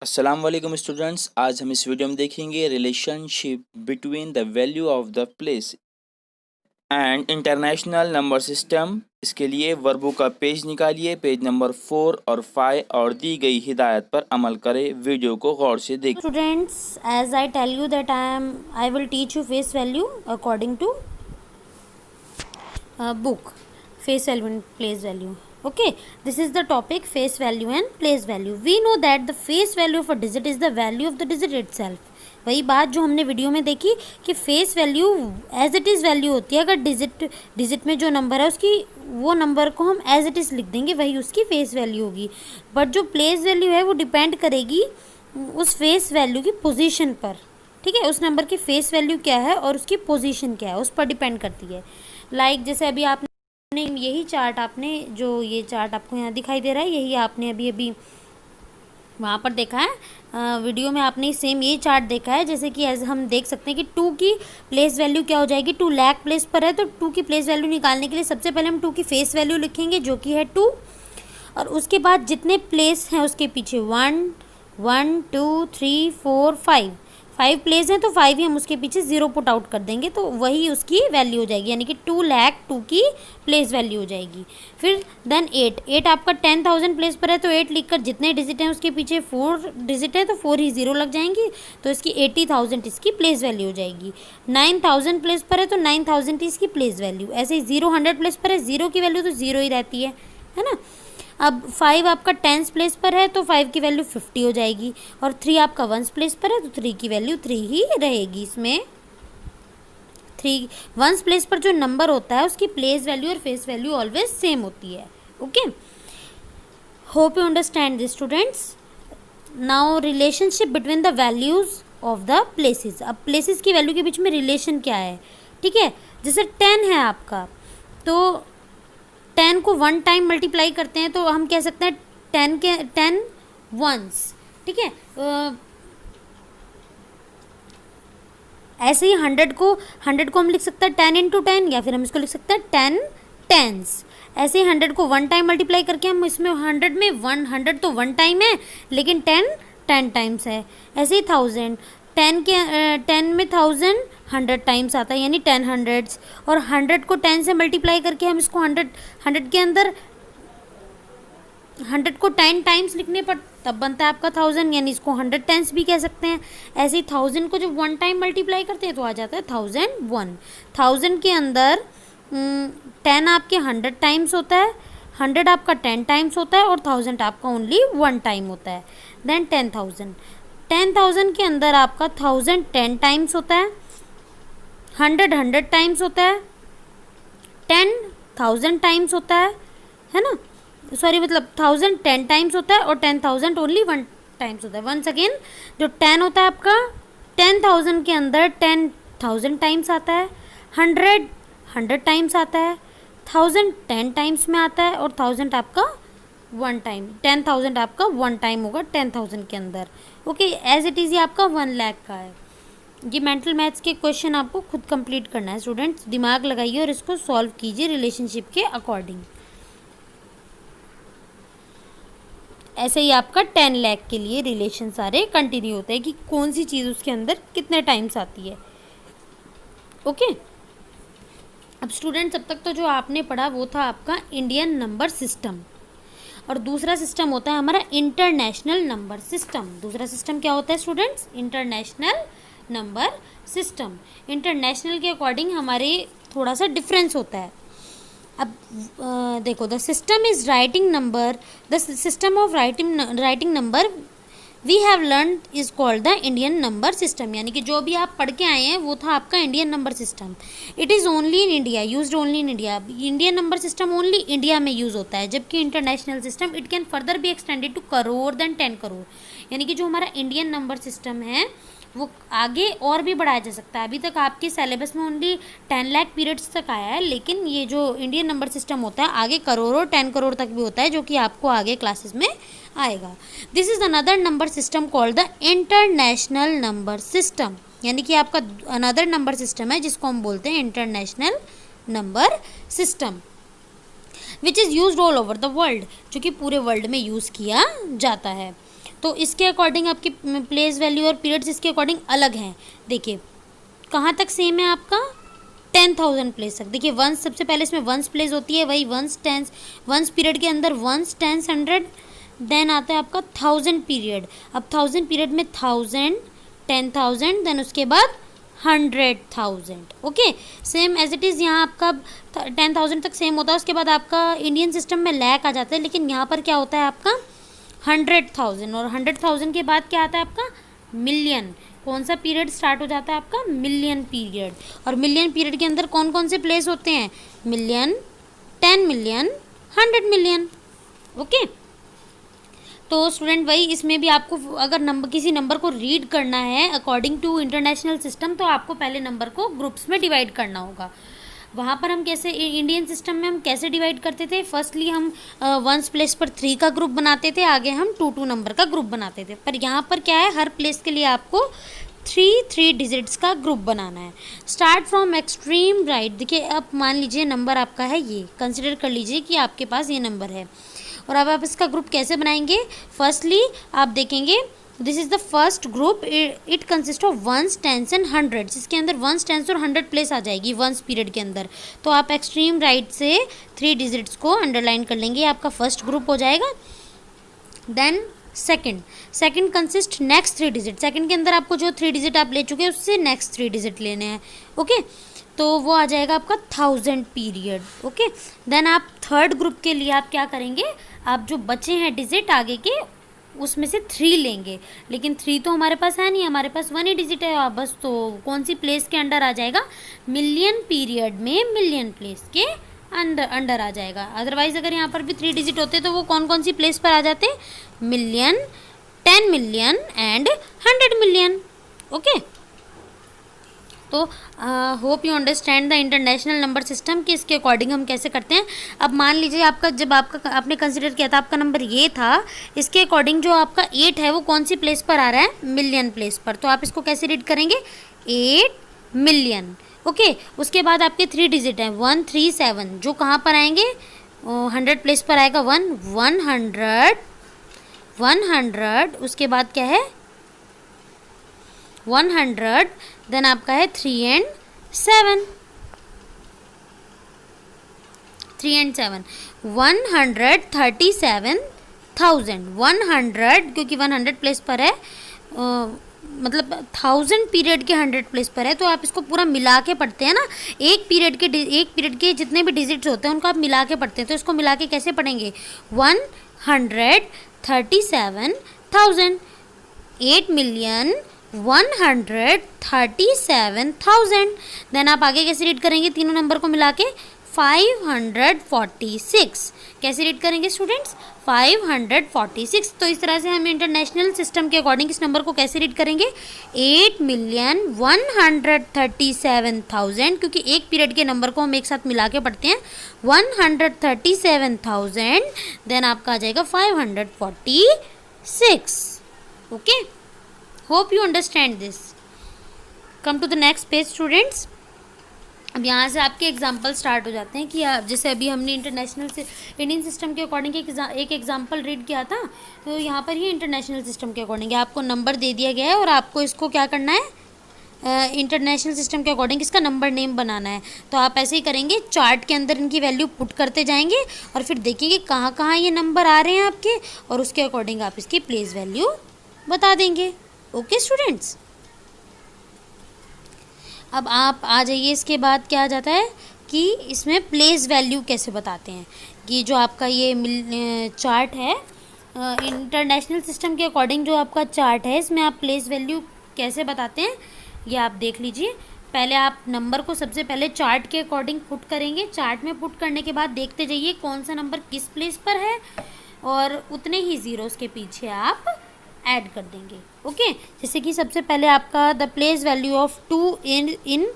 अस्सलाम वालेकुम स्टूडेंट्स। आज हम इस वीडियो में देखेंगे relationship between the value of the place and international number system. इसके लिए वर्बों का पेज निकालिए, पेज नंबर 4 और 5, और दी गई हिदायत पर अमल करें। वीडियो को गौर से देखें। Students, as I tell you that I will teach you face value according to book, face value and place value. Okay, this is the topic, face value and place value. We know that the face value of a digit is the value of the digit itself. वही बात जो हमने video में देखी कि face value as it is value होती है। अगर डिजिट में जो नंबर है उसकी वो नंबर को हम एज इट इज़ लिख देंगे, वही उसकी फेस वैल्यू होगी। बट जो प्लेस वैल्यू है वो डिपेंड करेगी उस फेस वैल्यू की पोजीशन पर। ठीक है, उस नंबर की फेस वैल्यू क्या है और उसकी पोजीशन क्या है, उस पर डिपेंड करती है। जैसे अभी आपने यही चार्ट, आपने जो ये चार्ट आपको यहाँ दिखाई दे रहा है, यही आपने अभी वहाँ पर देखा है। वीडियो में आपने सेम यही चार्ट देखा है। जैसे कि एज हम देख सकते हैं कि 2 की प्लेस वैल्यू क्या हो जाएगी। 2 लाख प्लेस पर है तो 2 की प्लेस वैल्यू निकालने के लिए सबसे पहले हम 2 की फेस वैल्यू लिखेंगे जो कि है 2, और उसके बाद जितने प्लेस हैं उसके पीछे 1 1 2 3 4 5 प्लेस हैं तो 5 ही हम उसके पीछे 0 पुट आउट कर देंगे, तो वही उसकी वैल्यू हो जाएगी। यानी कि 2 लाख 2 की प्लेस वैल्यू हो जाएगी। फिर देन 8 आपका 10,000 प्लेस पर है तो 8 लिखकर जितने डिजिट हैं उसके पीछे 4 डिजिट है तो 4 ही 0 लग जाएंगी, तो इसकी 80,000 इसकी प्लेस वैल्यू हो जाएगी। 9,000 प्लेस पर है तो 9,000 इसकी प्लेस वैल्यू। ऐसे ही 0 100 प्लेस पर है, 0 की वैल्यू तो 0 ही रहती है ना। अब 5 आपका 10 प्लेस पर है तो 5 की वैल्यू 50 हो जाएगी, और 3 आपका 1 प्लेस पर है तो 3 की वैल्यू 3 ही रहेगी। इसमें 3 1 प्लेस पर जो नंबर होता है उसकी प्लेस वैल्यू और फेस वैल्यू ऑलवेज सेम होती है। Okay, hope you understand this students. Now relationship between the values of the places. अब प्लेसेस की वैल्यू के बीच में रिलेशन क्या है। ठीक है, जैसे 10 है आपका, तो 10 को 1 टाइम मल्टीप्लाई करते हैं तो हम कह सकते हैं 10 वंस। ठीक है, ऐसे ही 100 को हम लिख सकते हैं 10 इंटू 10, या फिर हम इसको लिख सकते हैं 10 टेंस। ऐसे ही 100 को 1 टाइम मल्टीप्लाई करके हम इसमें 100 में 100 तो 1 टाइम है लेकिन 10 टाइम्स है। ऐसे ही 1000, 10 में 1000 100 टाइम्स आता है, यानी 10 हंड्रेड्स। और 100 को 10 से मल्टीप्लाई करके हम इसको 100 के अंदर 100 को 10 टाइम्स लिखने पर तब बनता है आपका 1000, यानी इसको 100 टेंस भी कह सकते हैं। ऐसे ही 1000 को जब 1 टाइम मल्टीप्लाई करते हैं तो आ जाता है 1001। 1000 के अंदर 10 आपके 100 टाइम्स होता है, 100 आपका 10 टाइम्स होता है, और 1000 आपका ओनली 1 टाइम होता है। देन 10,000 के अंदर आपका 1000 10 टाइम्स होता है, 100 टाइम्स होता है, 10,000 टाइम्स होता है ना। सॉरी, मतलब 1000 10 टाइम्स होता है और 10,000 ओनली 1 टाइम्स होता है। वंस अगेन, जो 10 होता है आपका 10,000 के अंदर 10,000 टाइम्स आता है, 100 टाइम्स आता है, 1000 10 टाइम्स में आता है, और 1000 आपका 1 टाइम, 10,000 आपका 1 टाइम होगा 10,000 के अंदर। ओके, एज इट इज़ ये आपका 1 लाख का है। ये मेंटल मैथ्स के क्वेश्चन आपको खुद कंप्लीट करना है स्टूडेंट्स। दिमाग लगाइए और इसको सॉल्व कीजिए रिलेशनशिप के अकॉर्डिंग। ऐसे ही आपका 10 लाख के लिए रिलेशन सारे कंटिन्यू होते हैं कि कौन सी चीज़ उसके अंदर कितने टाइम्स आती है। ओके, अब स्टूडेंट्स अब तक तो जो आपने पढ़ा वो था आपका इंडियन नंबर सिस्टम, और दूसरा सिस्टम होता है हमारा इंटरनेशनल नंबर सिस्टम। दूसरा सिस्टम क्या होता है students? International number system. International के अकॉर्डिंग हमारे थोड़ा सा डिफरेंस होता है। अब देखो, the system is writing number, the system of writing number we have learn is called the Indian number system. यानी कि जो भी आप पढ़ के आए हैं वो था आपका Indian number system. It is only in India, used only in India. Indian number system only India में यूज़ होता है, जबकि international system it can further be extended to crore then 10 crore. यानी कि जो हमारा इंडियन नंबर सिस्टम है वो आगे और भी बढ़ाया जा सकता है। अभी तक आपके सिलेबस में ओनली 10 लाख पीरियड्स तक आया है, लेकिन ये जो इंडियन नंबर सिस्टम होता है आगे करोड़ों 10 करोड़ तक भी होता है, जो कि आपको आगे क्लासेस में आएगा। This is another number system called the international number system. यानी कि आपका अनदर नंबर सिस्टम है जिसको हम बोलते हैं international number system, which is used all over the world, जो कि पूरे वर्ल्ड में यूज़ किया जाता है। तो इसके अकॉर्डिंग आपकी प्लेस वैल्यू और पीरियड्स इसके अकॉर्डिंग अलग हैं। देखिए कहाँ तक सेम है आपका 10,000 प्लेस तक। देखिए वंस सबसे पहले इसमें वंस प्लेस होती है, वही वंस टेंस, वंस पीरियड के अंदर वंस टेंस 100, देन आता है आपका 1000 पीरियड। अब 1000 पीरियड में 1000, 10,000, देन उसके बाद 100,000। Okay, same as it is यहाँ आपका 10,000 तक सेम होता है। उसके बाद आपका इंडियन सिस्टम में लैक आ जाता है, लेकिन यहाँ पर क्या होता है आपका 100,000, और 100,000 के बाद क्या आता है आपका मिलियन। कौन सा पीरियड स्टार्ट हो जाता है आपका मिलियन पीरियड। और मिलियन पीरियड के अंदर कौन कौन से प्लेस होते हैं, मिलियन, 10 मिलियन, 100 मिलियन। ओके, तो स्टूडेंट वही इसमें भी आपको अगर नंबर किसी नंबर को रीड करना है अकॉर्डिंग टू इंटरनेशनल सिस्टम, तो आपको पहले नंबर को ग्रुप्स में डिवाइड करना होगा। वहाँ पर हम कैसे इंडियन सिस्टम में हम कैसे डिवाइड करते थे, फर्स्टली हम वंस प्लेस पर 3 का ग्रुप बनाते थे, आगे हम 2 नंबर का ग्रुप बनाते थे। पर यहाँ पर क्या है, हर प्लेस के लिए आपको 3 डिजिट्स का ग्रुप बनाना है। Start from extreme right. देखिए अब मान लीजिए नंबर आपका है ये, कंसिडर कर लीजिए कि आपके पास ये नंबर है, और अब आप इसका ग्रुप कैसे बनाएंगे। फर्स्टली आप देखेंगे this is the first group, it consist of ones, tens and 100। इसके अंदर वंस, टेंस और 100 प्लेस आ जाएगी वंस पीरियड के अंदर। तो आप एक्सट्रीम राइट से 3 डिजिट्स को अंडरलाइन कर लेंगे, आपका फर्स्ट ग्रुप हो जाएगा। Then second consist next 3 digit. Second के अंदर आपको जो 3 डिजिट आप ले चुके हैं उससे नेक्स्ट 3 डिजिट लेने हैं। ओके, तो वो आ जाएगा आपका 1000 पीरियड। ओके, देन आप थर्ड ग्रुप के लिए आप क्या करेंगे, आप जो बचे हैं डिजिट आगे के उसमें से 3 लेंगे, लेकिन 3 तो हमारे पास है नहीं, हमारे पास 1 ही डिजिट है बस। तो कौन सी प्लेस के अंडर आ जाएगा, मिलियन पीरियड में मिलियन प्लेस के अंडर आ जाएगा। अदरवाइज अगर यहाँ पर भी 3 डिजिट होते तो वो कौन कौन सी प्लेस पर आ जाते, million, 10 million and 100 million. Okay, तो hope you understand the international number system कि इसके अकॉर्डिंग हम कैसे करते हैं। अब मान लीजिए आपका जब आपका आपने कंसिडर किया था आपका नंबर ये था, इसके अकॉर्डिंग जो आपका 8 है वो कौन सी प्लेस पर आ रहा है, मिलियन प्लेस पर। तो आप इसको कैसे रीड करेंगे, 8 मिलियन। ओके, उसके बाद आपके 3 डिजिट हैं 137, जो कहाँ पर आएंगे, 100 प्लेस पर आएगा 100, उसके बाद क्या है 100, देन आपका है 3 and 7, 137,000। 100 क्योंकि 100 प्लेस पर है, मतलब 1000 पीरियड के 100 प्लेस पर है, तो आप इसको पूरा मिला के पढ़ते हैं ना। एक पीरियड के जितने भी डिजिट्स होते हैं उनको आप मिला के पढ़ते हैं। तो इसको मिला के कैसे पढ़ेंगे, 137,000, 8,137,000। देन आप आगे कैसे रीड करेंगे, तीनों नंबर को मिला के 546। कैसे रीड करेंगे स्टूडेंट्स, 546। तो इस तरह से हम इंटरनेशनल सिस्टम के अकॉर्डिंग इस नंबर को कैसे रीड करेंगे, 8,137,000, क्योंकि एक पीरियड के नंबर को हम एक साथ मिला के पढ़ते हैं, 137,000। देन आपका आ जाएगा 546। Okay, hope you understand this. Come to the next page students. अब यहाँ से आपके एग्जाम्पल स्टार्ट हो जाते हैं कि आप जैसे अभी हमने इंडियन सिस्टम के अकॉर्डिंग एक एग्जाम्पल रीड किया था, तो यहाँ पर ही इंटरनेशनल सिस्टम के अकॉर्डिंग आपको नंबर दे दिया गया है और आपको इसको क्या करना है, इंटरनेशनल सिस्टम के अकॉर्डिंग इसका नंबर नेम बनाना है। तो आप ऐसे ही करेंगे, चार्ट के अंदर इनकी वैल्यू पुट करते जाएंगे और फिर देखेंगे कहाँ कहाँ ये नंबर आ रहे हैं आपके, और उसके अकॉर्डिंग आप इसकी प्लेस वैल्यू बता देंगे। ओके स्टूडेंट्स, अब आप आ जाइए, इसके बाद क्या आ जाता है कि इसमें प्लेस वैल्यू कैसे बताते हैं। कि जो आपका ये चार्ट है इंटरनेशनल सिस्टम के अकॉर्डिंग जो आपका चार्ट है, इसमें आप प्लेस वैल्यू कैसे बताते हैं ये आप देख लीजिए। पहले आप नंबर को सबसे पहले चार्ट के अकॉर्डिंग पुट करेंगे, चार्ट में पुट करने के बाद देखते जाइए कौन सा नंबर किस प्लेस पर है और उतने ही ज़ीरोस के पीछे आप ऐड कर देंगे। ओके, जैसे कि सबसे पहले आपका the place value of 2 in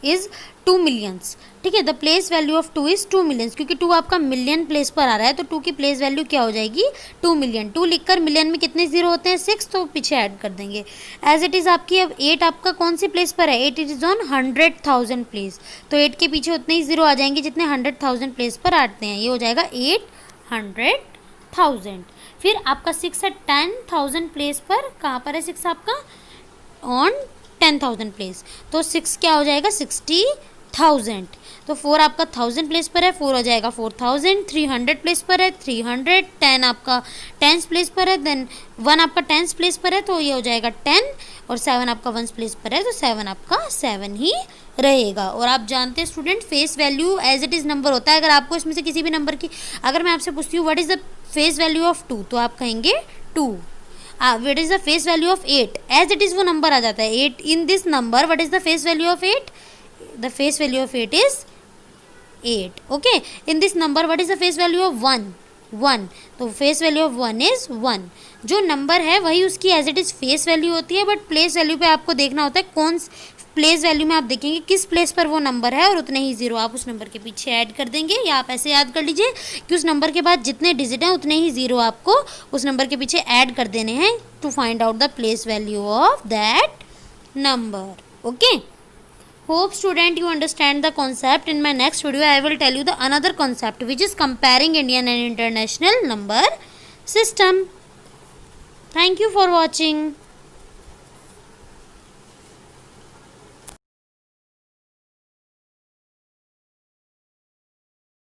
is 2 millions. ठीक है, the place value of 2 is 2 millions, क्योंकि 2 आपका मिलियन प्लेस पर आ रहा है तो 2 की प्लेस वैल्यू क्या हो जाएगी, 2 मिलियन। 2 लिखकर मिलियन में कितने ज़ीरो होते हैं, 6, तो पीछे ऐड कर देंगे। एज इट इज़ आपकी अब 8 आपका कौन सी प्लेस पर है, 8 इज ऑन 100,000 प्लेस, तो 8 के पीछे उतने ही ज़ीरो आ जाएंगे जितने 100,000 प्लेस पर आते हैं, ये हो जाएगा 800,000। फिर आपका 6 है 10,000 प्लेस पर, कहाँ पर है 6 आपका, ऑन 10,000 प्लेस, तो 6 क्या हो जाएगा 60,000, तो 4 आपका 1000 प्लेस पर है, 4 हो जाएगा 4000, 300 प्लेस पर है 300, 10 आपका 10 प्लेस पर है, देन 1 आपका 10 प्लेस पर है तो ये हो जाएगा 10, और 7 आपका 1 प्लेस पर है तो 7 आपका 7 ही रहेगा। और आप जानते हैं student face value as it is number होता है। अगर आपको इसमें से किसी भी नंबर की, अगर मैं आपसे पूछती हूँ what is the face value of 2, तो आप कहेंगे 2। What is the face value of 8, as it is वो नंबर आ जाता है 8 in this number, what is the face value of 8, the face value of 8 is 8। Okay, in this number what is the face value of 1, तो face value of 1 is 1। जो number है वही उसकी as it is face value होती है, but place value पे आपको देखना होता है कौन प्लेस वैल्यू में आप देखेंगे किस प्लेस पर वो नंबर है, और उतने ही जीरो आप उस नंबर के पीछे ऐड कर देंगे, या आप ऐसे याद कर लीजिए कि उस नंबर के बाद जितने डिजिट हैं उतने ही जीरो आपको उस नंबर के पीछे ऐड कर देने हैं to find out the place value of that number. Okay, hope student you understand the concept. In my next video I will tell you the another concept which is comparing Indian and international number system. Thank you for watching.